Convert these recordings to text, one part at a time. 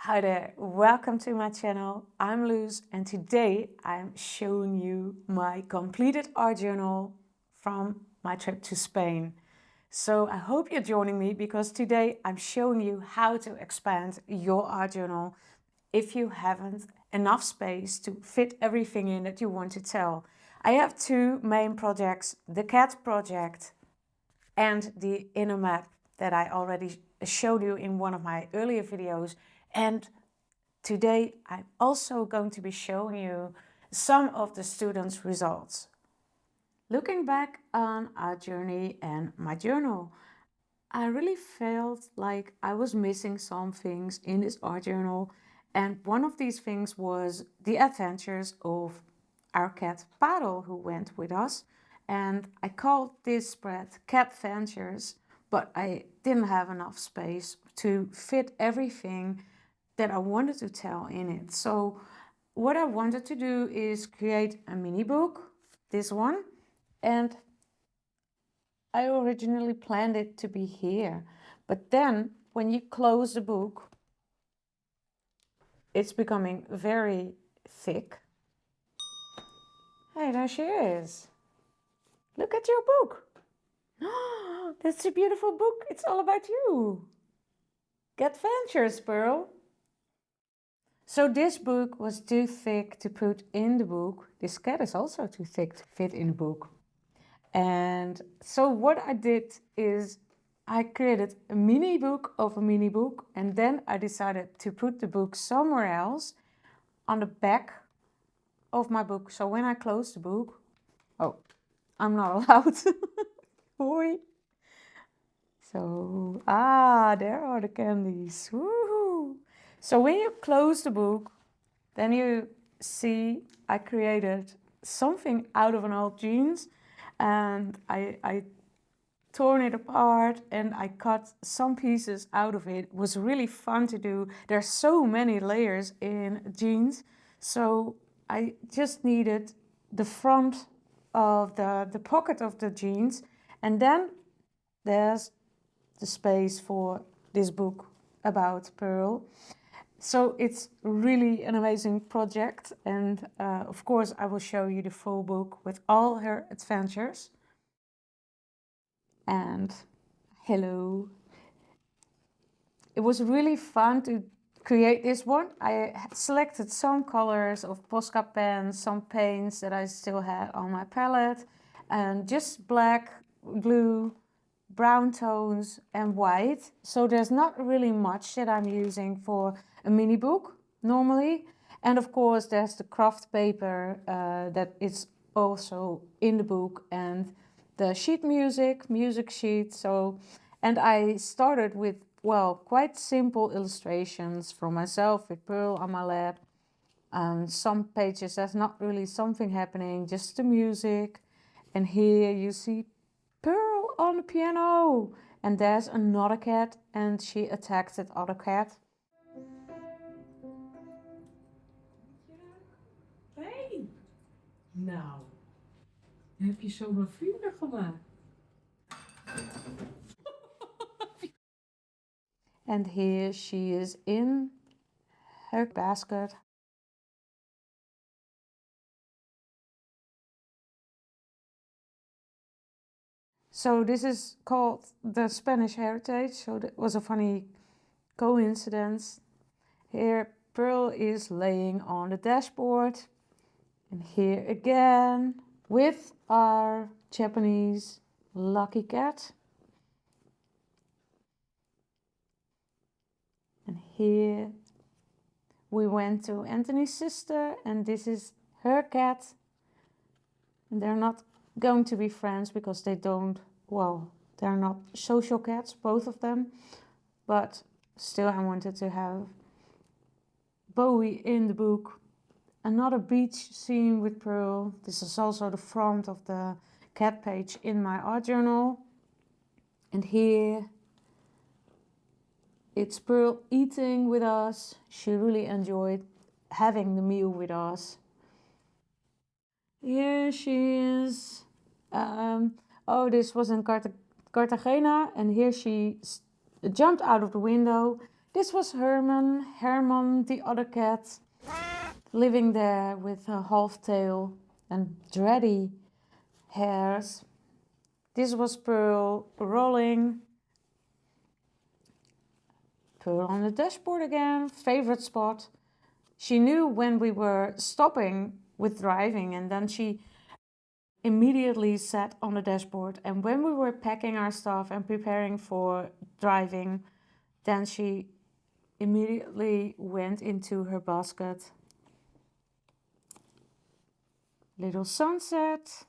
Hi there, welcome to my channel. I'm Luz and today I'm showing you my completed art journal from my trip to Spain. So I hope you're joining me because today I'm showing you how to expand your art journal if you haven't enough space to fit everything in that you want to tell. I have two main projects, the cat project and the inner map that I already showed you in one of my earlier videos. And today I'm also going to be showing you some of the students' results. Looking back on our journey and my journal, I really felt like I was missing some things in this art journal, and one of these things was the adventures of our cat Parel, who went with us. And I called this spread Catventures, but I didn't have enough space to fit everything that I wanted to tell in it. So what I wanted to do is create a mini book, this one, and I originally planned it to be here. But then when you close the book, it's becoming very thick. Hey, there she is. Look at your book. That's a beautiful book. It's all about you. Catventures, Pearl. So this book was too thick to put in the book. This cat is also too thick to fit in the book. And so what I did is I created a mini book of a mini book, and then I decided to put the book somewhere else on the back of my book. So when I close the book, oh, I'm not allowed. Hoi. So, there are the candies. Woohoo! So when you close the book, then you see I created something out of an old jeans, and I torn it apart and I cut some pieces out of it. It was really fun to do. There's so many layers in jeans, so I just needed the front of the pocket of the jeans, and then there's the space for this book about Pearl. So it's really an amazing project, and of course I will show you the full book with all her adventures. And hello. It was really fun to create this one. I selected some colors of Posca pens, some paints that I still had on my palette, and just black, blue, brown tones and white. So there's not really much that I'm using for a mini book normally. And of course there's the craft paper that is also in the book, and the sheet music sheet. So, and I started with, well, quite simple illustrations from myself with Pearl on my lap. Some pages there's not really something happening, just the music. And here you see Pearl on the piano, and there's another cat, and she attacks that other cat. Hey, nou, heb je zomaar vuur gemaakt? And here she is in her basket. So this is called the Spanish heritage. So that was a funny coincidence. Here Pearl is laying on the dashboard, and here again with our Japanese lucky cat. And here we went to Anthony's sister, and this is her cat. And they're not going to be friends because they don't, well, they're not social cats, both of them. But still, I wanted to have Bowie in the book. Another beach scene with Pearl. This is also the front of the cat page in my art journal. And here it's Pearl eating with us. She really enjoyed having the meal with us. Here she is. Oh, this was in Cartagena, and here she jumped out of the window. This was Herman. Herman, the other cat, living there with a half tail and dready hairs. This was Pearl rolling. Pearl on the dashboard again, favorite spot. She knew when we were stopping with driving, and then she immediately sat on the dashboard. And when we were packing our stuff and preparing for driving, then she immediately went into her basket. Little sunset.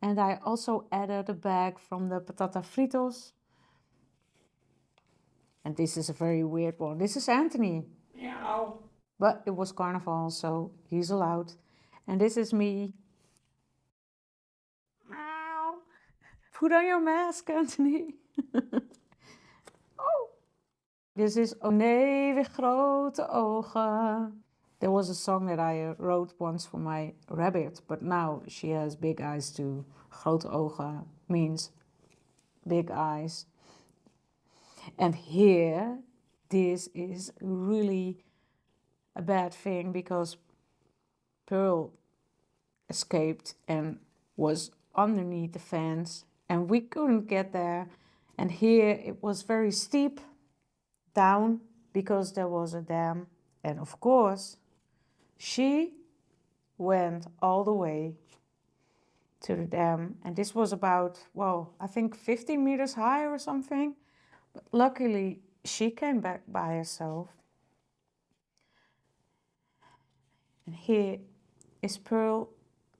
And I also added a bag from the patata fritos. And this is a very weird one. This is Anthony. Meow. But it was carnival, so he's allowed. And this is me. Meow. Put on your mask, Anthony. Oh. This is Oh nee, weer grote ogen. There was a song that I wrote once for my rabbit, but now she has big eyes too. Grote ogen means big eyes. And here, this is really a bad thing because Pearl escaped and was underneath the fence and we couldn't get there. And here it was very steep down because there was a dam. And of course, she went all the way to the dam. And this was about, well, I think 50 meters high or something. But luckily, she came back by herself. And here is Pearl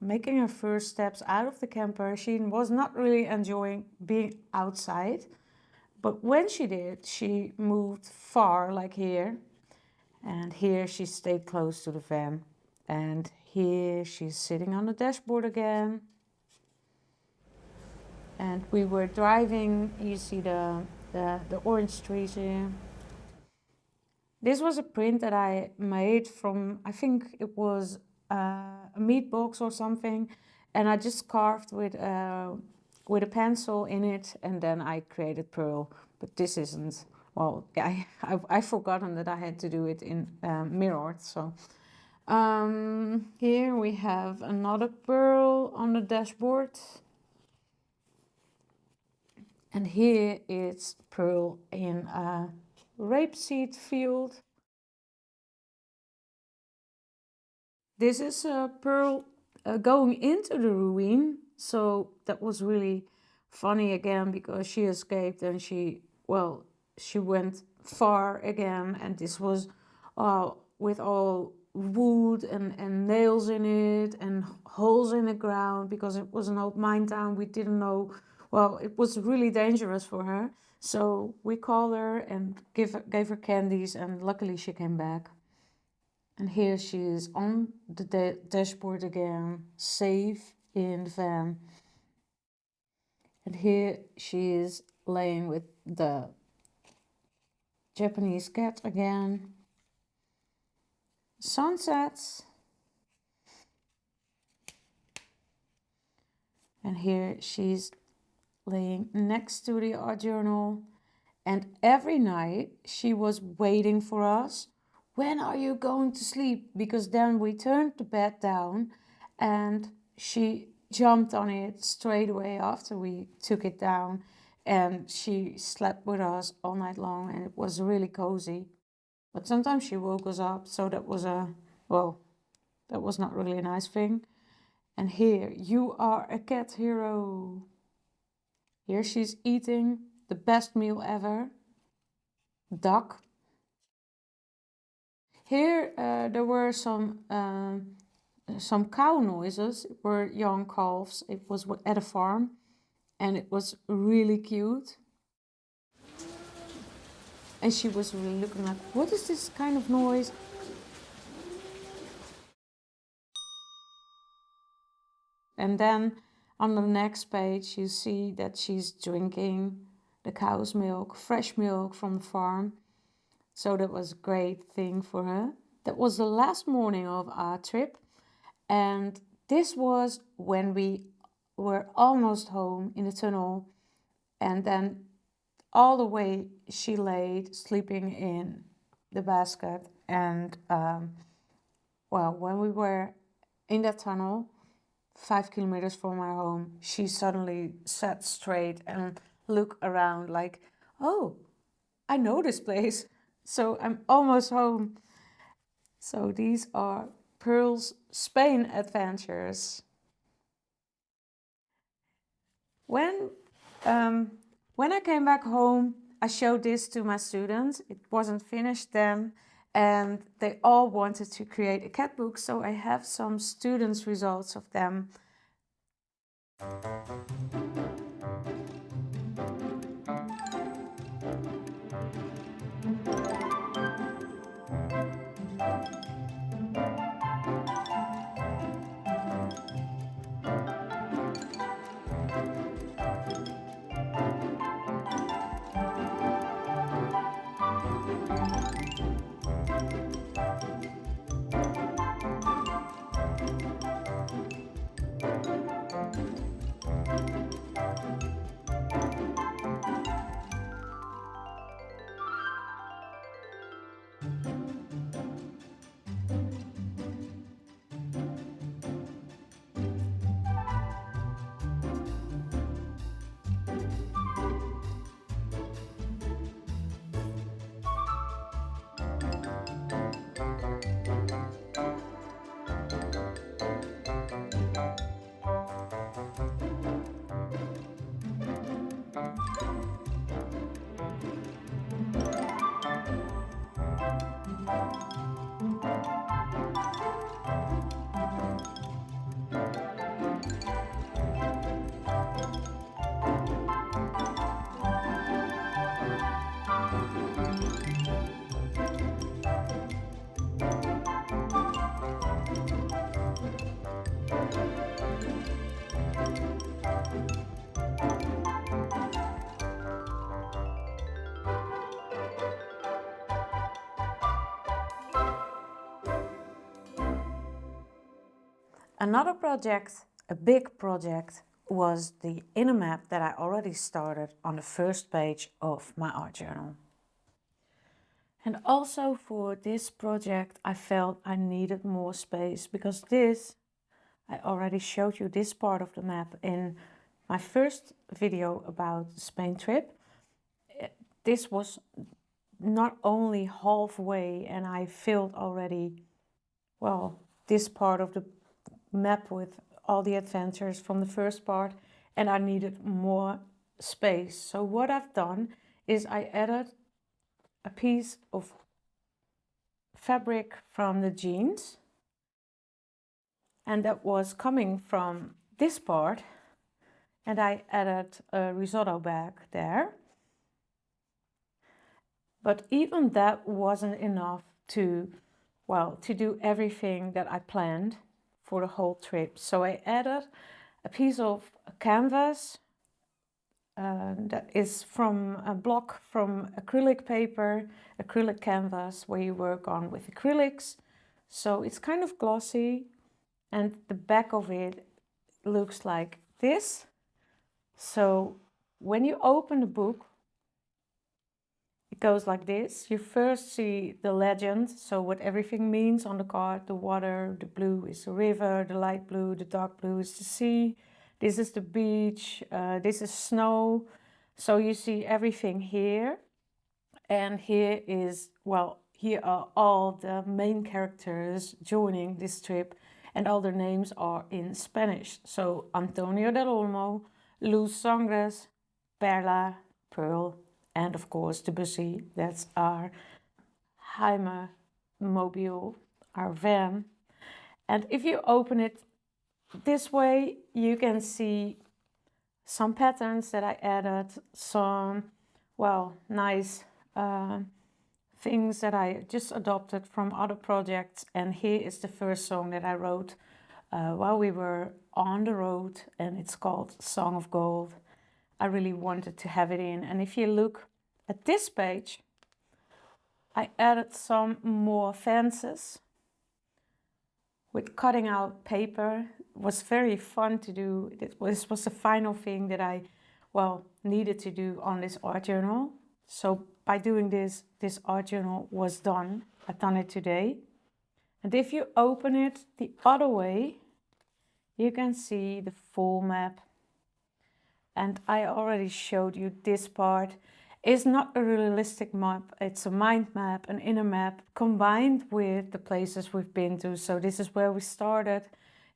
making her first steps out of the camper. She was not really enjoying being outside. But when she did, she moved far, like here. And here she stayed close to the van. And here she's sitting on the dashboard again. And we were driving, you see the orange trees here. This was a print that I made from, I think it was a meat box or something. And I just carved with a pencil in it, and then I created Pearl. But this isn't, well, I've forgotten that I had to do it in mirrored. So here we have another Pearl on the dashboard. And here it's Pearl in a rapeseed field. This is Pearl going into the ruin. So that was really funny again because she escaped and she went far again. And this was with all wood and nails in it and holes in the ground because it was an old mine town. We didn't know, well, it was really dangerous for her. So we called her and gave her candies, and luckily she came back. And here she is on the dashboard again, safe in the van. And here she is laying with the Japanese cat again. Sunsets. And here she's laying next to the art journal. And every night she was waiting for us. When are you going to sleep? Because then we turned the bed down and she jumped on it straight away after we took it down. And she slept with us all night long and it was really cozy. But sometimes she woke us up, so that was that was not really a nice thing. And here, you are a cat hero. Here she's eating the best meal ever. Duck. Here there were some cow noises. It were young calves. It was at a farm and it was really cute. And she was really looking like, what is this kind of noise? And then on the next page you see that she's drinking the cow's milk, fresh milk from the farm. So that was a great thing for her. That was the last morning of our trip. And this was when we were almost home in the tunnel. And then all the way she laid sleeping in the basket. And well, when we were in that tunnel, 5 kilometers from our home, she suddenly sat straight and looked around like, oh, I know this place. So I'm almost home. So these are Pearl's Spain adventures. When I came back home, I showed this to my students. It wasn't finished then, and they all wanted to create a cat book, so I have some students' results of them. Another project, a big project, was the inner map that I already started on the first page of my art journal. And also for this project, I felt I needed more space because I already showed you this part of the map in my first video about the Spain trip. This was not only halfway and I filled already, well, this part of the map with all the adventures from the first part, and I needed more space. So what I've done is I added a piece of fabric from the jeans, and that was coming from this part, and I added a risotto bag there. But even that wasn't enough to do everything that I planned for the whole trip. So I added a piece of canvas that is from a block from acrylic paper, acrylic canvas, where you work on with acrylics. So it's kind of glossy, and the back of it looks like this. So when you open the book, it goes like this. You first see the legend, so what everything means on the card. The water, the blue is the river, the light blue, the dark blue is the sea. This is the beach, this is snow. So you see everything here. And here are all the main characters joining this trip, and all their names are in Spanish. So Antonio del Olmo, Luz Sangres, Perla, Pearl, and of course the busy, that's our Jaime mobile, our van. And if you open it this way, you can see some patterns that I added, some, nice things that I just adopted from other projects. And here is the first song that I wrote while we were on the road, and it's called Song of Gold. I really wanted to have it in. And if you look at this page, I added some more fences with cutting out paper. It was very fun to do. This was the final thing that I, needed to do on this art journal. So by doing this, this art journal was done. I've done it today. And if you open it the other way, you can see the full map. And I already showed you this part. It's not a realistic map, it's a mind map, an inner map, combined with the places we've been to. So this is where we started.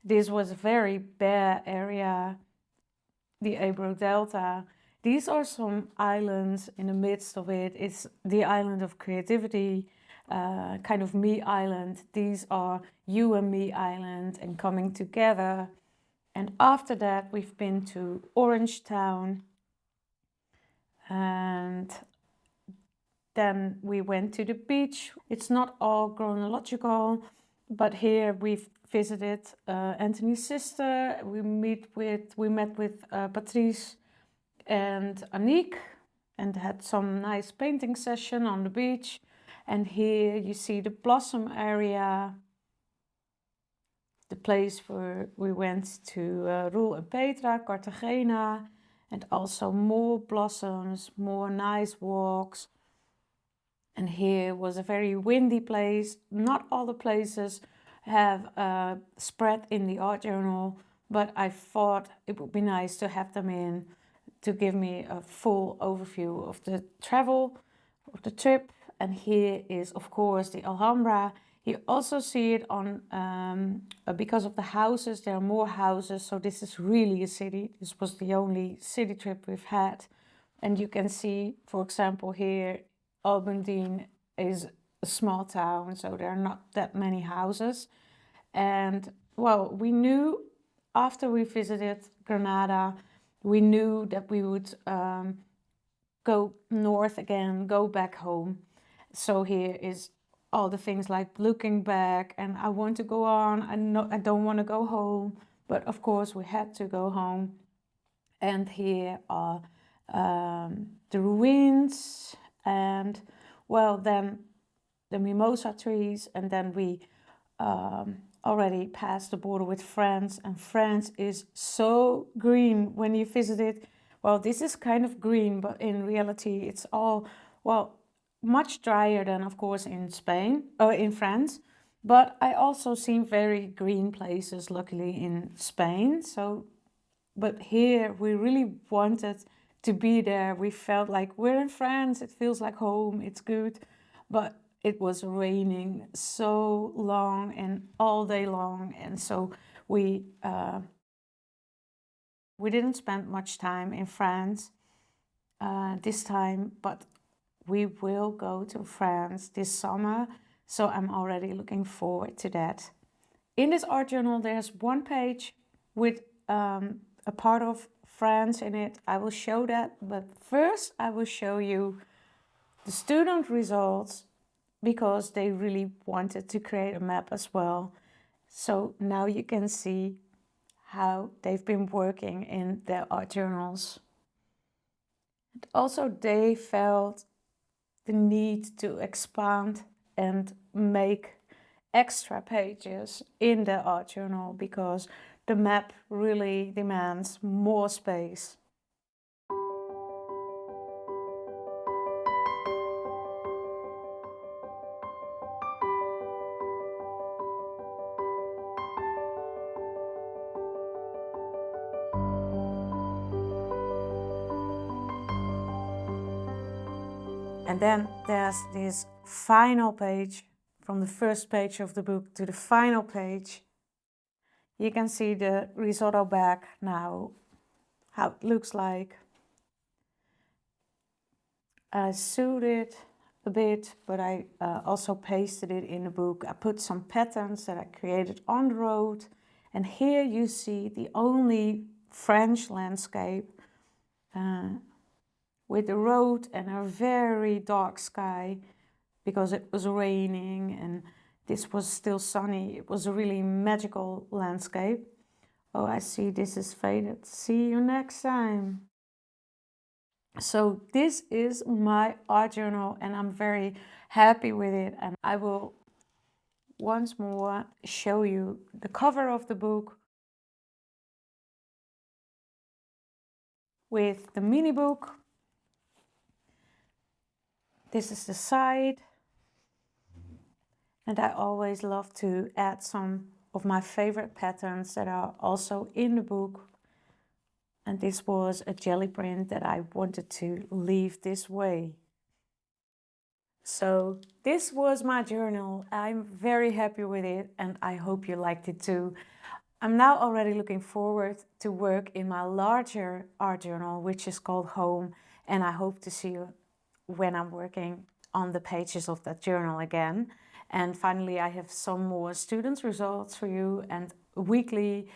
This was a very bare area, the Ebro Delta. These are some islands in the midst of it. It's the island of creativity, kind of me island. These are you and me island and coming together. And after that, we've been to Orange Town. And then we went to the beach. It's not all chronological, but here we've visited Anthony's sister. We met with Patrice and Aniek and had some nice painting session on the beach. And here you see the blossom area, the place where we went to Roel and Petra, Cartagena, and also more blossoms, more nice walks. And here was a very windy place. Not all the places have spread in the art journal, but I thought it would be nice to have them in to give me a full overview of the travel, of the trip. And here is, of course, the Alhambra. You also see it on, because of the houses, there are more houses. So this is really a city. This was the only city trip we've had. And you can see, for example, here, Albandine is a small town, so there are not that many houses. And well, we knew after we visited Granada, we knew that we would go north again, go back home. So here is all the things like looking back, and I want to go on. I don't want to go home, but of course we had to go home. And here are the ruins, and well, then the mimosa trees, and then we already passed the border with France, and France is so green when you visit it. Well, this is kind of green, but in reality it's all, well, much drier than, of course, in Spain or in France. But I also seen very green places, luckily, in Spain. So, but here we really wanted to be there. We felt like we're in France, it feels like home, it's good. But it was raining so long and all day long, and so we didn't spend much time in France this time, but we will go to France this summer, so I'm already looking forward to that. In this art journal, there's one page with a part of France in it. I will show that, but first I will show you the student results, because they really wanted to create a map as well. So now you can see how they've been working in their art journals. And also they felt the need to expand and make extra pages in their art journal, because the map really demands more space. And then there's this final page, from the first page of the book to the final page. You can see the risotto bag now, how it looks like. I sewed it a bit, but I also pasted it in the book. I put some patterns that I created on the road. And here you see the only French landscape with the road and a very dark sky, because it was raining and this was still sunny. It was a really magical landscape. Oh, I see this is faded. See you next time. So this is my art journal and I'm very happy with it. And I will once more show you the cover of the book with the mini book. This is the side. And I always love to add some of my favorite patterns that are also in the book. And this was a jelly print that I wanted to leave this way. So this was my journal. I'm very happy with it and I hope you liked it too. I'm now already looking forward to work in my larger art journal, which is called Home. And I hope to see you when I'm working on the pages of that journal again. And finally, I have some more students' results for you and weekly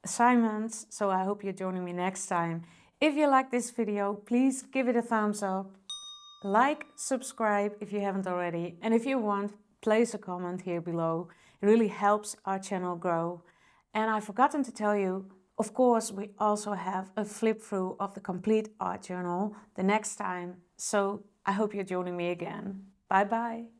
assignments. So I hope you're joining me next time. If you like this video, please give it a thumbs up. Like, subscribe if you haven't already. And if you want, place a comment here below. It really helps our channel grow. And I've forgotten to tell you, of course, we also have a flip through of the complete art journal the next time. So I hope you're joining me again. Bye bye.